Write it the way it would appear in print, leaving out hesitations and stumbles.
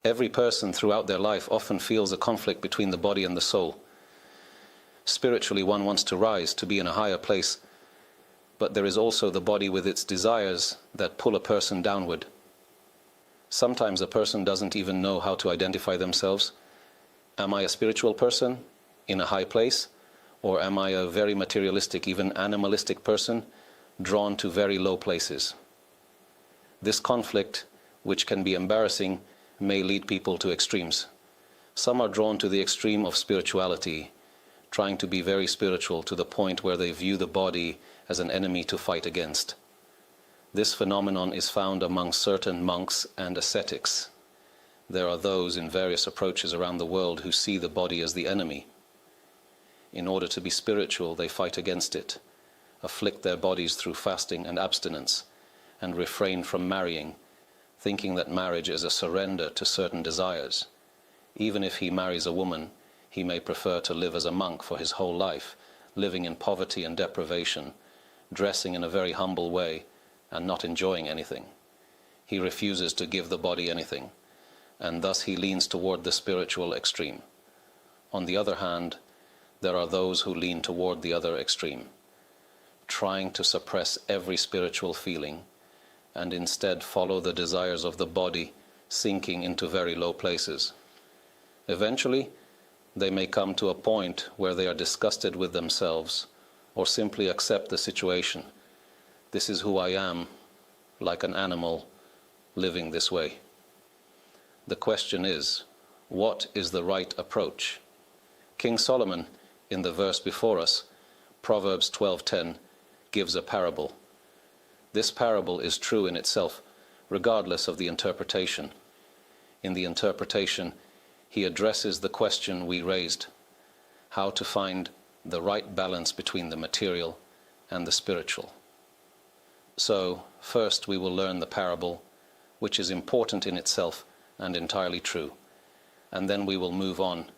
Every person throughout their life often feels a conflict between the body and the soul. Spiritually, one wants to rise, to be in a higher place, but there is also the body with its desires that pull a person downward. Sometimes a person doesn't even know how to identify themselves. Am I a spiritual person in a high place, or am I a very materialistic, even animalistic person drawn to very low places? This conflict, which can be embarrassing, may lead people to extremes. Some are drawn to the extreme of spirituality, trying to be very spiritual to the point where they view the body as an enemy to fight against. This phenomenon is found among certain monks and ascetics. There are those in various approaches around the world who see the body as the enemy. In order to be spiritual, they fight against it, afflict their bodies through fasting and abstinence, and refrain from marrying, thinking that marriage is a surrender to certain desires. Even if he marries a woman, he may prefer to live as a monk for his whole life, living in poverty and deprivation, dressing in a very humble way, and not enjoying anything. He refuses to give the body anything, and thus he leans toward the spiritual extreme. On the other hand, there are those who lean toward the other extreme, trying to suppress every spiritual feeling, and instead follow the desires of the body, sinking into very low places. Eventually, they may come to a point where they are disgusted with themselves, or simply accept the situation. This is who I am, like an animal, living this way. The question is, what is the right approach? King Solomon, in the verse before us, Proverbs 12:10, gives a parable. This parable is true in itself, regardless of the interpretation. In the interpretation, he addresses the question we raised, how to find the right balance between the material and the spiritual. So, first we will learn the parable, which is important in itself and entirely true, and then we will move on